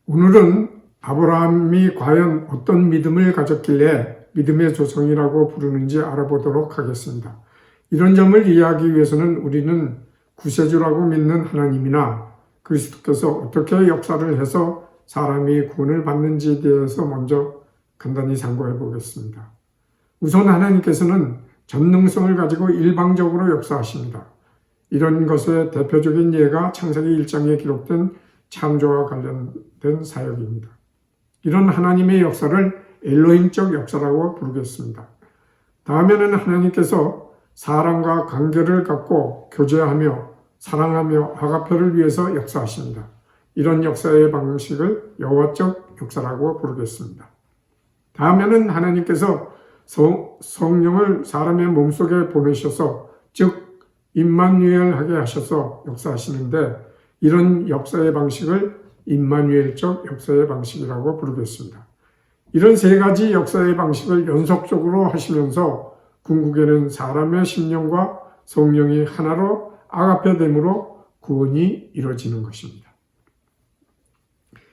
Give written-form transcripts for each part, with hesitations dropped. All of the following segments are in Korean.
오늘은 아브라함이 과연 어떤 믿음을 가졌길래 믿음의 조상이라고 부르는지 알아보도록 하겠습니다. 이런 점을 이해하기 위해서는 우리는 구세주라고 믿는 하나님이나 그리스도께서 어떻게 역사를 해서 사람이 구원을 받는지에 대해서 먼저 간단히 상고해 보겠습니다. 우선 하나님께서는 전능성을 가지고 일방적으로 역사하십니다. 이런 것의 대표적인 예가 창세기 1장에 기록된 창조와 관련된 사역입니다. 이런 하나님의 역사를 엘로힘적 역사라고 부르겠습니다. 다음에는 하나님께서 사람과 관계를 갖고 교제하며 사랑하며 아가페를 위해서 역사하십니다. 이런 역사의 방식을 여호와적 역사라고 부르겠습니다. 다음에는 하나님께서 성령을 사람의 몸속에 보내셔서 즉 임마누엘하게 하셔서 역사하시는데 이런 역사의 방식을 임마누엘적 역사의 방식이라고 부르겠습니다. 이런 세 가지 역사의 방식을 연속적으로 하시면서 궁극에는 사람의 심령과 성령이 하나로 아가페됨으로 구원이 이루어지는 것입니다.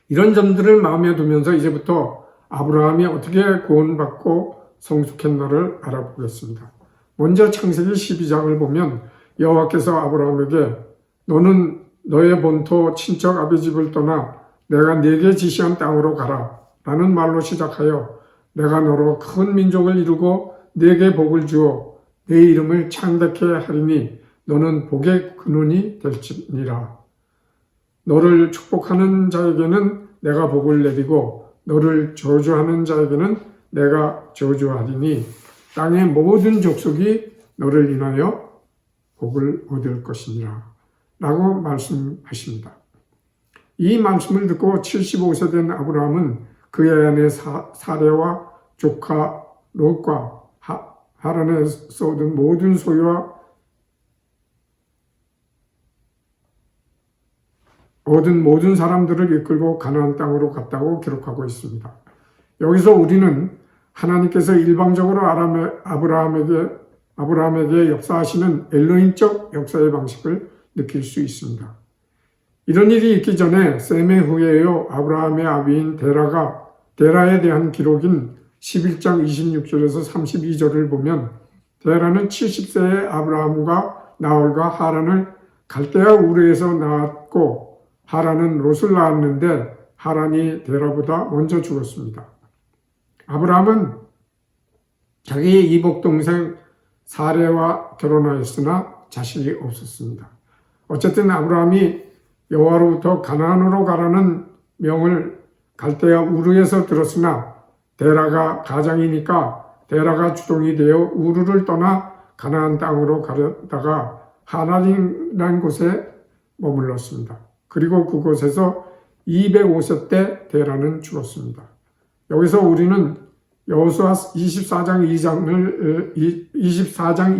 이런 점들을 마음에 두면서 이제부터 아브라함이 어떻게 구원받고 성숙했나를 알아보겠습니다. 먼저 창세기 12장을 보면 여호와께서 아브라함에게 너는 너의 본토 친척 아비 집을 떠나 내가 네게 지시한 땅으로 가라 라는 말로 시작하여 내가 너로 큰 민족을 이루고 네게 복을 주어 네 이름을 창대케 하리니 너는 복의 근원이 될지니라. 너를 축복하는 자에게는 내가 복을 내리고 너를 저주하는 자에게는 내가 저주하리니 땅의 모든 족속이 너를 인하여 복을 얻을 것이니라 라고 말씀하십니다. 이 말씀을 듣고 75세 된 아브라함은 그의 아내 사레와 조카 롯과 하란에서 얻은 모든 소유와 얻은 모든 사람들을 이끌고 가나안 땅으로 갔다고 기록하고 있습니다. 여기서 우리는 하나님께서 일방적으로 아브라함에게 역사하시는 엘로힘적 역사의 방식을 느낄 수 있습니다. 이런 일이 있기 전에 셈의 후예요 아브라함의 아비인 데라에 대한 기록인 11장 26절에서 32절을 보면 데라는 70세의 아브라함과 나홀과 하란을 갈대아 우르에서 낳았고 하란은 롯을 낳았는데 하란이 데라보다 먼저 죽었습니다. 아브라함은 자기의 이복 동생 사레와 결혼하였으나 자식이 없었습니다. 어쨌든 아브라함이 여호와로부터 가나안으로 가라는 명을 갈대아 우르에서 들었으나 데라가 가장이니까 데라가 주동이 되어 우르를 떠나 가나안 땅으로 가려다가 하란이라는 곳에 머물렀습니다. 그리고 그곳에서 205세 때 데라는 죽었습니다. 여기서 우리는 여호수아 24장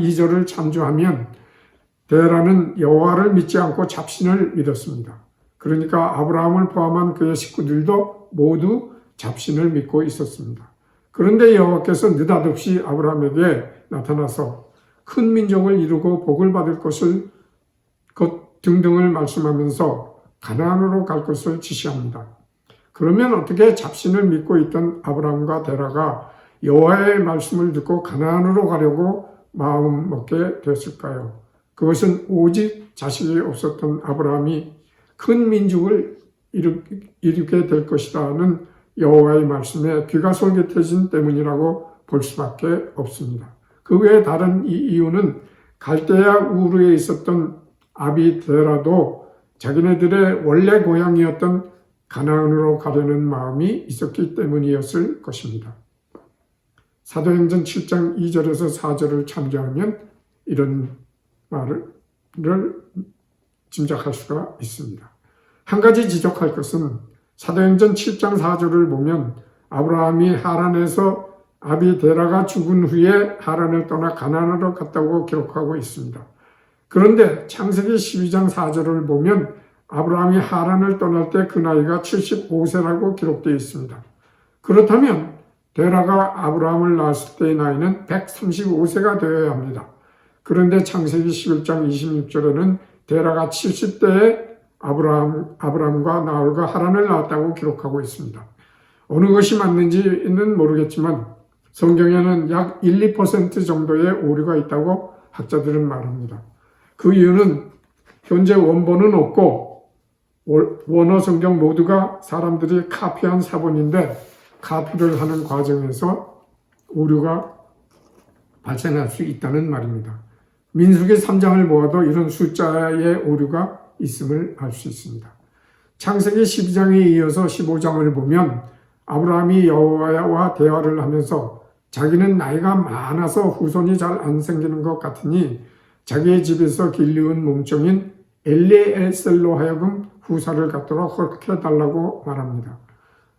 2절을 참조하면 데라는 여호와를 믿지 않고 잡신을 믿었습니다. 그러니까 아브라함을 포함한 그의 식구들도 모두 잡신을 믿고 있었습니다. 그런데 여호와께서 느닷없이 아브라함에게 나타나서 큰 민족을 이루고 복을 받을 것을 것 등등을 말씀하면서 가나안으로 갈 것을 지시합니다. 그러면 어떻게 잡신을 믿고 있던 아브라함과 데라가 여호와의 말씀을 듣고 가나안으로 가려고 마음 먹게 됐을까요? 그것은 오직 자식이 없었던 아브라함이 큰 민족을 이루게 될 것이라는 여호와의 말씀에 귀가 솔깃해진 때문이라고 볼 수밖에 없습니다. 그 외에 다른 이유는 갈대아 우르에 있었던 아비데라도 자기네들의 원래 고향이었던 가나안으로 가려는 마음이 있었기 때문이었을 것입니다. 사도행전 7장 2절에서 4절을 참조하면 이런 말을 짐작할 수가 있습니다. 한 가지 지적할 것은 사도행전 7장 4절을 보면 아브라함이 하란에서 아비데라가 죽은 후에 하란을 떠나 가나안으로 갔다고 기록하고 있습니다. 그런데 창세기 12장 4절을 보면 아브라함이 하란을 떠날 때 그 나이가 75세라고 기록되어 있습니다. 그렇다면 데라가 아브라함을 낳았을 때의 나이는 135세가 되어야 합니다. 그런데 창세기 11장 26절에는 데라가 70대에 아브라함과 나홀과 하란을 낳았다고 기록하고 있습니다. 어느 것이 맞는지는 모르겠지만 성경에는 약 1, 2% 정도의 오류가 있다고 학자들은 말합니다. 그 이유는 현재 원본은 없고 원어 성경 모두가 사람들이 카피한 사본인데 카피를 하는 과정에서 오류가 발생할 수 있다는 말입니다. 민수기 3장을 보아도 이런 숫자의 오류가 있음을 알 수 있습니다. 창세기 12장에 이어서 15장을 보면 아브라함이 여호와와 대화를 하면서 자기는 나이가 많아서 후손이 잘 안 생기는 것 같으니 자기의 집에서 길리운 몸종인 엘리에셀로 하여금 후사를 갖도록 허락해달라고 말합니다.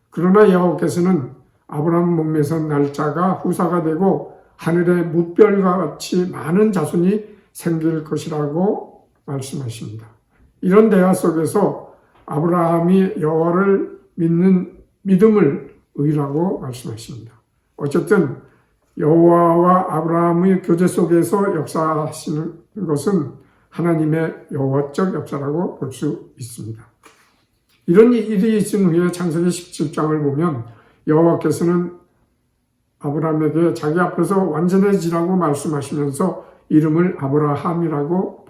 그러나 여호와께서는 아브라함 몸에서 날짜가 후사가 되고 하늘의 뭇별과 같이 많은 자손이 생길 것이라고 말씀하십니다. 이런 대화 속에서 아브라함이 여호와를 믿는 믿음을 의라고 말씀하십니다. 어쨌든 여호와와 아브라함의 교제 속에서 역사하시는 것은 하나님의 여호와적 역사라고 볼 수 있습니다. 이런 일이 있은 후에 창세기 17장을 보면 여호와께서는 아브라함에게 자기 앞에서 완전해지라고 말씀하시면서 이름을 아브라함으로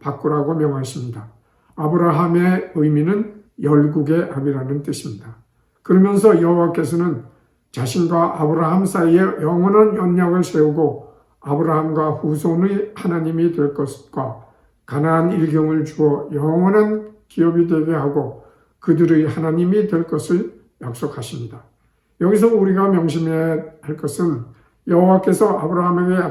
바꾸라고 명하십니다. 아브라함의 의미는 열국의 압이라는 뜻입니다. 그러면서 여호와께서는 자신과 아브라함 사이에 영원한 언약을 세우고 아브라함과 후손의 하나님이 될 것과 가나안 일경을 주어 영원한 기업이 되게 하고 그들의 하나님이 될 것을 약속하십니다. 여기서 우리가 명심해야 할 것은 여호와께서 아브라함에게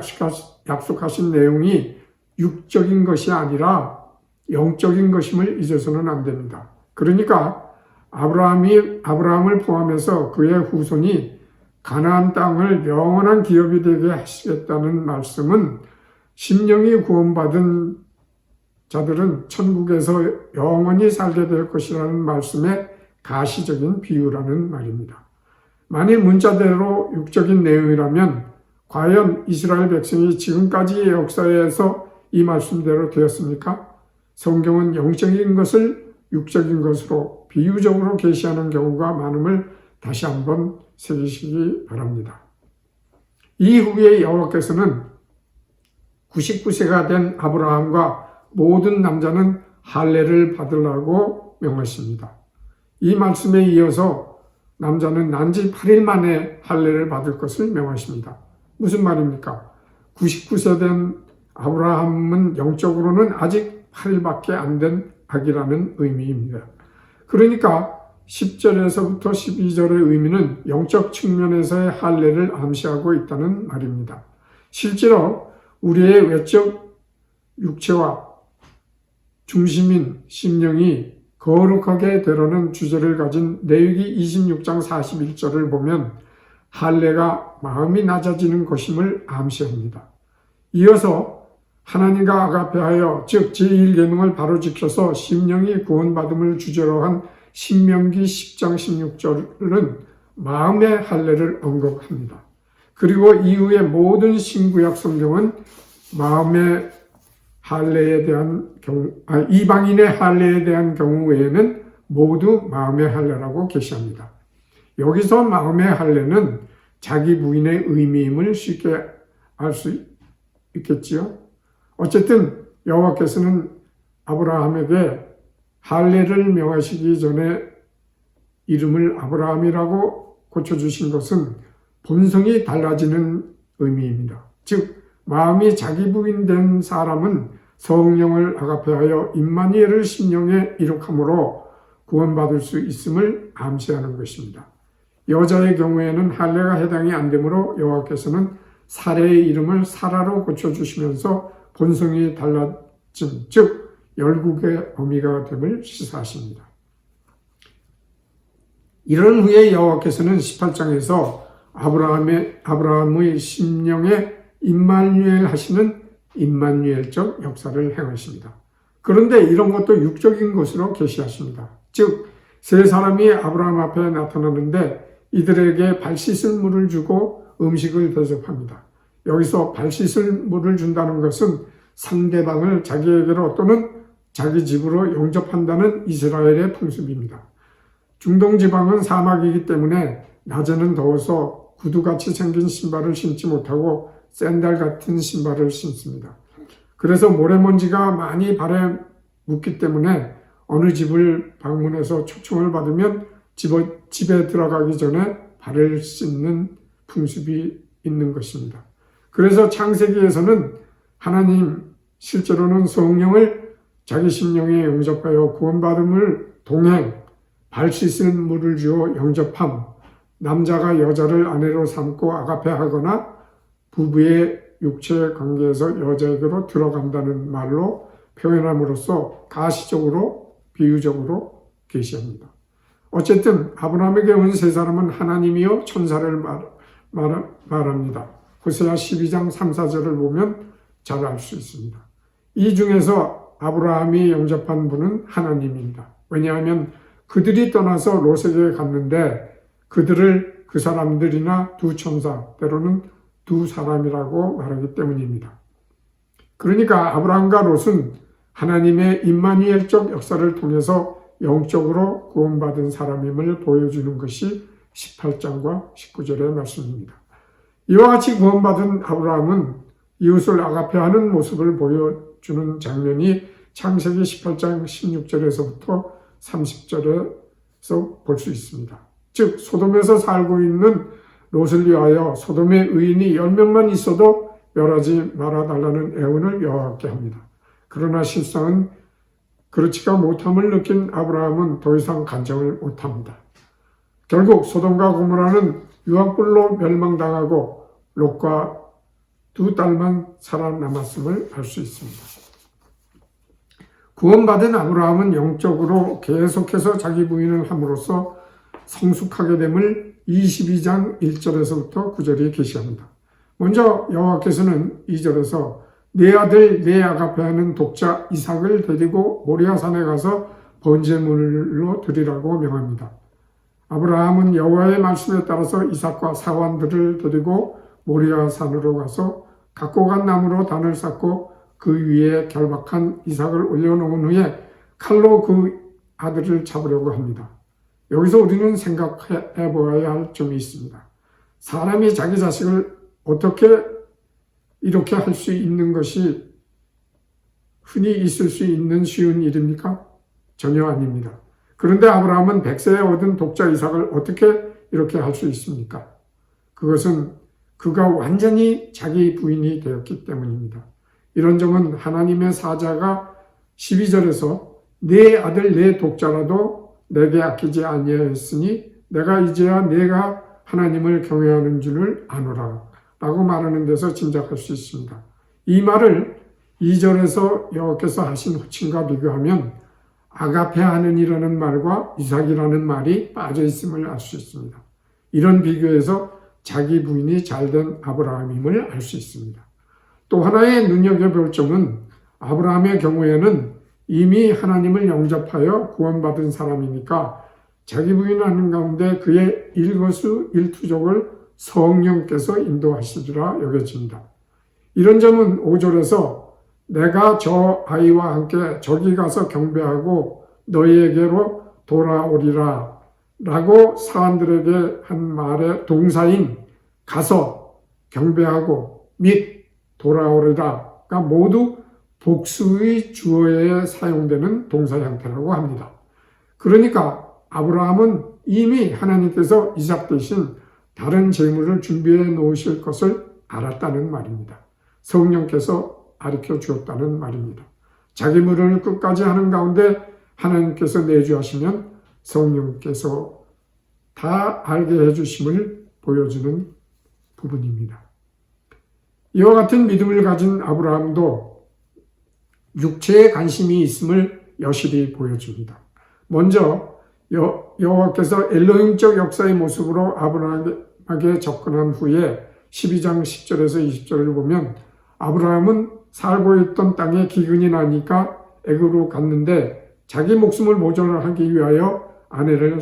약속하신 내용이 육적인 것이 아니라 영적인 것임을 잊어서는 안 됩니다. 그러니까 아브라함을 포함해서 그의 후손이 가나안 땅을 영원한 기업이 되게 하시겠다는 말씀은 심령이 구원받은 자들은 천국에서 영원히 살게 될 것이라는 말씀의 가시적인 비유라는 말입니다. 만일 문자대로 육적인 내용이라면 과연 이스라엘 백성이 지금까지의 역사에서 이 말씀대로 되었습니까? 성경은 영적인 것을 육적인 것으로 비유적으로 계시하는 경우가 많음을 다시 한번 새기시기 바랍니다. 이후에 여호와께서는 99세가 된 아브라함과 모든 남자는 할례를 받으라고 명하십니다. 이 말씀에 이어서 남자는 난지 8일 만에 할례를 받을 것을 명하십니다. 무슨 말입니까? 99세 된 아브라함은 영적으로는 아직 8일밖에 안 된 아기라는 의미입니다. 그러니까 10절에서부터 12절의 의미는 영적 측면에서의 할례를 암시하고 있다는 말입니다. 실제로 우리의 외적 육체와 중심인 심령이 거룩하게 되려는 주제를 가진 레위기 26장 41절을 보면 할례가 마음이 낮아지는 것임을 암시합니다. 이어서 하나님과 아가페하여 즉 제1계명을 바로 지켜서 심령이 구원받음을 주제로 한 신명기 10장 16절은 마음의 할례를 언급합니다. 그리고 이후의 모든 신구약 성경은 마음의 할례에 대한 경우, 이방인의 할례에 대한 경우 외에는 모두 마음의 할례라고 계시합니다. 여기서 마음의 할례는 자기 부인의 의미임을 쉽게 알 수 있겠지요. 어쨌든 여호와께서는 아브라함에게 할례를 명하시기 전에 이름을 아브라함이라고 고쳐주신 것은 본성이 달라지는 의미입니다. 즉 마음이 자기 부인된 사람은 성령을 아가페하여 임마누엘을 심령에 이룩함으로 구원받을 수 있음을 암시하는 것입니다. 여자의 경우에는 할례가 해당이 안 되므로 여호와께서는 사레의 이름을 사라로 고쳐주시면서 본성이 달라짐, 즉 열국의 어미가 됨을 시사하십니다. 이런 후에 여호와께서는 18장에서 아브라함의 심령에 임마누엘 하시는 임마누엘적 역사를 행하십니다. 그런데 이런 것도 육적인 것으로 계시하십니다. 즉 세 사람이 아브라함 앞에 나타나는데 이들에게 발 씻을 물을 주고 음식을 대접합니다. 여기서 발 씻을 물을 준다는 것은 상대방을 자기에게로 또는 자기 집으로 영접한다는 이스라엘의 풍습입니다. 중동 지방은 사막이기 때문에 낮에는 더워서 구두같이 생긴 신발을 신지 못하고 샌들 같은 신발을 신습니다. 그래서 모래먼지가 많이 발에 묻기 때문에 어느 집을 방문해서 초청을 받으면 집에 들어가기 전에 발을 씻는 풍습이 있는 것입니다. 그래서 창세기에서는 하나님 실제로는 성령을 자기 심령에 영접하여 구원받음을 동행, 발 씻은 물을 주어 영접함, 남자가 여자를 아내로 삼고 아가페하거나 부부의 육체 관계에서 여자에게로 들어간다는 말로 표현함으로써 가시적으로 비유적으로 계시합니다. 어쨌든 아브라함에게 온 세 사람은 하나님이요 천사를 말합니다. 호세아 12장 3, 4절을 보면 잘 알 수 있습니다. 이 중에서 아브라함이 영접한 분은 하나님입니다. 왜냐하면 그들이 떠나서 롯에게 갔는데 그들을 그 사람들이나 두 천사, 때로는 두 사람이라고 말하기 때문입니다. 그러니까 아브라함과 롯은 하나님의 임마누엘적 역사를 통해서 영적으로 구원받은 사람임을 보여주는 것이 18장과 19절의 말씀입니다. 이와 같이 구원받은 아브라함은 이웃을 아가페하는 모습을 보여주는 장면이 창세기 18장 16절에서부터 30절에서 볼 수 있습니다. 즉 소돔에서 살고 있는 롯을 위하여 소돔의 의인이 10명만 있어도 멸하지 말아달라는 애원을 여호와께 합니다. 그러나 실상은 그렇지가 못함을 느낀 아브라함은 더 이상 간청을 못합니다. 결국 소돔과 고모라는 유황불로 멸망당하고 롯과 두 딸만 살아남았음을 알 수 있습니다. 구원받은 아브라함은 영적으로 계속해서 자기 부인을 함으로써 성숙하게 됨을 22장 1절에서부터 9절에 계시합니다. 먼저 여호와께서는 2절에서 내 아들 내 아가페하는 독자 이삭을 데리고 모리아산에 가서 번제물로 드리라고 명합니다. 아브라함은 여호와의 말씀에 따라서 이삭과 사환들을 데리고 모리아산으로 가서 갖고 간 나무로 단을 쌓고 그 위에 결박한 이삭을 올려놓은 후에 칼로 그 아들을 잡으려고 합니다. 여기서 우리는 생각해 보아야 할 점이 있습니다. 사람이 자기 자식을 어떻게 이렇게 할 수 있는 것이 흔히 있을 수 있는 쉬운 일입니까? 전혀 아닙니다. 그런데 아브라함은 100세에 얻은 독자 이삭을 어떻게 이렇게 할 수 있습니까? 그것은 그가 완전히 자기 부인이 되었기 때문입니다. 이런 점은 하나님의 사자가 12절에서 내 아들 내 독자라도 내게 아끼지 아니하였으니 내가 이제야 내가 하나님을 경외하는 줄을 아노라 라고 말하는 데서 짐작할 수 있습니다. 이 말을 2절에서 여호와께서 하신 호칭과 비교하면 아가페하는이라는 말과 이삭이라는 말이 빠져 있음을 알 수 있습니다. 이런 비교에서 자기 부인이 잘된 아브라함임을 알 수 있습니다. 또 하나의 눈여겨볼 점은 아브라함의 경우에는 이미 하나님을 영접하여 구원받은 사람이니까 자기 부인하는 가운데 그의 일거수일투족을 성령께서 인도하시리라 여겨집니다. 이런 점은 5절에서 내가 저 아이와 함께 저기 가서 경배하고 너희에게로 돌아오리라 라고 사람들에게 한 말의 동사인 가서 경배하고 및 돌아오리라가 모두 복수의 주어에 사용되는 동사 형태라고 합니다. 그러니까 아브라함은 이미 하나님께서 이삭 대신 다른 제물을 준비해 놓으실 것을 알았다는 말입니다. 성령께서 가르쳐 주었다는 말입니다. 자기 물을 끝까지 하는 가운데 하나님께서 내주하시면 성령께서 다 알게 해주심을 보여주는 부분입니다. 이와 같은 믿음을 가진 아브라함도 육체에 관심이 있음을 여실히 보여줍니다. 먼저 여호와께서 엘로힘적 역사의 모습으로 아브라함에게 접근한 후에 12장 10절에서 20절을 보면 아브라함은 살고 있던 땅에 기근이 나니까 애굽으로 갔는데 자기 목숨을 보존하기 위하여 아내의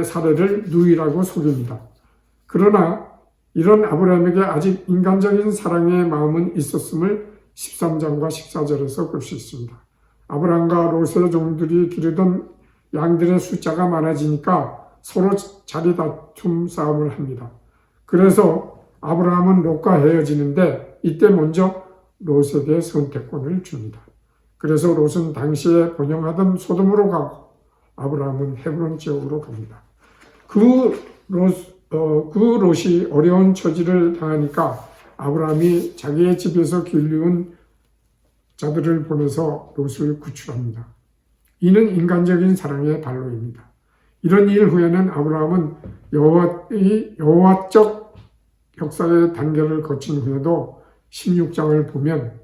사례를 누이라고 속입니다. 그러나 이런 아브라함에게 아직 인간적인 사랑의 마음은 있었음을 13장과 14절에서 볼 수 있습니다. 아브라함과 롯의 종들이 기르던 양들의 숫자가 많아지니까 서로 자리 다툼 싸움을 합니다. 그래서 아브라함은 롯과 헤어지는데 이때 먼저 롯에게 선택권을 줍니다. 그래서 롯은 당시에 번영하던 소돔으로 가고 아브라함은 헤브론 지역으로 갑니다. 그 롯이 어려운 처지를 당하니까 아브라함이 자기의 집에서 길리운 자들을 보내서 롯을 구출합니다. 이는 인간적인 사랑의 발로입니다. 이런 일 후에는 아브라함은 여호와적 역사의 단계를 거친 후에도 16장을 보면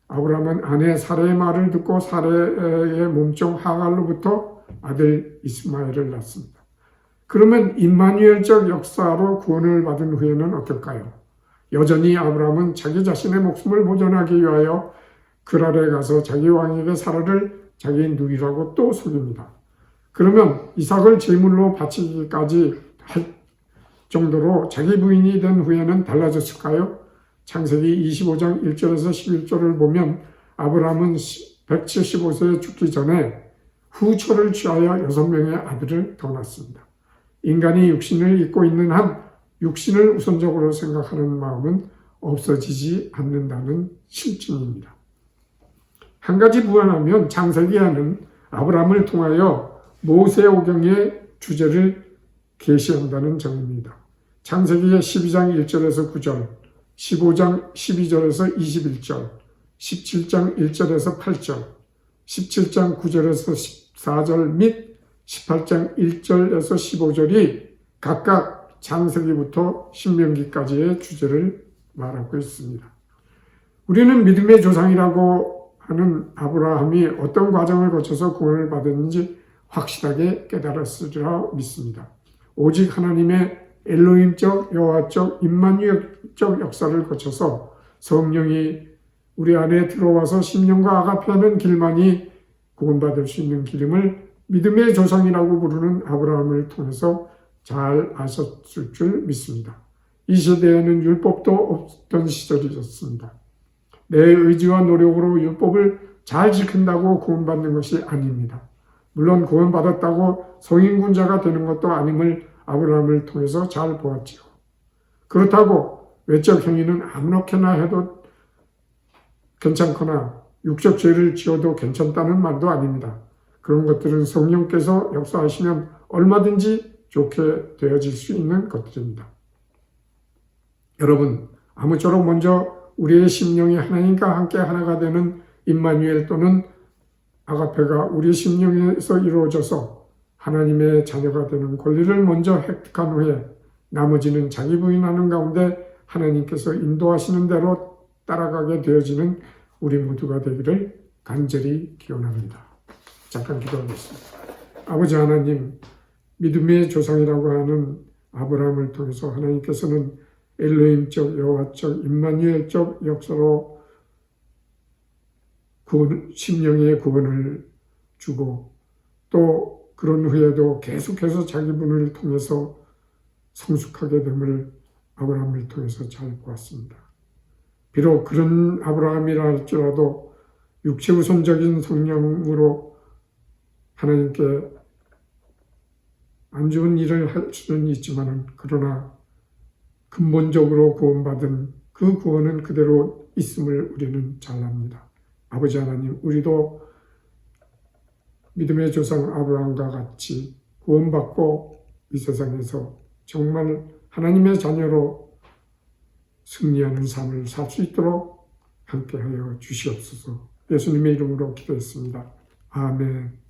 아브라함은 아내 사레의 말을 듣고 사레의 몸종 하갈로부터 아들 이스마엘을 낳습니다. 그러면 임마누엘적 역사로 구원을 받은 후에는 어떨까요? 여전히 아브라함은 자기 자신의 목숨을 보존하기 위하여 그랄에 가서 자기 왕에게 사라를 자기 누이라고 또 속입니다. 그러면 이삭을 제물로 바치기까지 할 정도로 자기 부인이 된 후에는 달라졌을까요? 창세기 25장 1절에서 11절을 보면 아브라함은 175세에 죽기 전에 후처를 취하여 6명의 아들을 더 낳습니다. 인간이 육신을 입고 있는 한 육신을 우선적으로 생각하는 마음은 없어지지 않는다는 실증입니다. 한 가지 부연하면 창세기에는 아브라함을 통하여 모세오경의 주제를 계시한다는 점입니다. 창세기 12장 1절에서 9절, 15장 12절에서 21절, 17장 1절에서 8절, 17장 9절에서 14절 및 18장 1절에서 15절이 각각 창세기부터 신명기까지의 주제를 말하고 있습니다. 우리는 믿음의 조상이라고 하는 아브라함이 어떤 과정을 거쳐서 구원을 받았는지 확실하게 깨달았으리라 믿습니다. 오직 하나님의 엘로힘적, 여호와적, 임마누엘적 역사를 거쳐서 성령이 우리 안에 들어와서 심령과 아가페하는 길만이 구원받을 수 있는 길임을 믿음의 조상이라고 부르는 아브라함을 통해서 잘 아셨을 줄 믿습니다. 이 시대에는 율법도 없던 시절이었습니다. 내 의지와 노력으로 율법을 잘 지킨다고 구원받는 것이 아닙니다. 물론 구원받았다고 성인군자가 되는 것도 아님을 아브라함을 통해서 잘 보았지요. 그렇다고 외적 행위는 아무렇게나 해도 괜찮거나 육적 죄를 지어도 괜찮다는 말도 아닙니다. 그런 것들은 성령께서 역사하시면 얼마든지 좋게 되어질 수 있는 것들입니다. 여러분, 아무쪼록 먼저 우리의 심령이 하나님과 함께 하나가 되는 임마누엘 또는 아가페가 우리 심령에서 이루어져서 하나님의 자녀가 되는 권리를 먼저 획득한 후에 나머지는 자기 부인하는 가운데 하나님께서 인도하시는 대로 따라가게 되어지는 우리 모두가 되기를 간절히 기원합니다. 잠깐 기도하겠습니다. 아버지 하나님, 믿음의 조상이라고 하는 아브라함을 통해서 하나님께서는 엘로힘적, 여호와적, 임마누엘적 역사로 심령의 구원을 주고 또 그런 후에도 계속해서 자기 분을 통해서 성숙하게 됨을 아브라함을 통해서 잘 보았습니다. 비록 그런 아브라함이라 할지라도 육체 우선적인 성령으로 하나님께 안 좋은 일을 할 수는 있지만 그러나 근본적으로 구원받은 그 구원은 그대로 있음을 우리는 잘 압니다. 아버지 하나님, 우리도 믿음의 조상 아브라함과 같이 구원받고 이 세상에서 정말 하나님의 자녀로 승리하는 삶을 살 수 있도록 함께하여 주시옵소서. 예수님의 이름으로 기도했습니다. 아멘.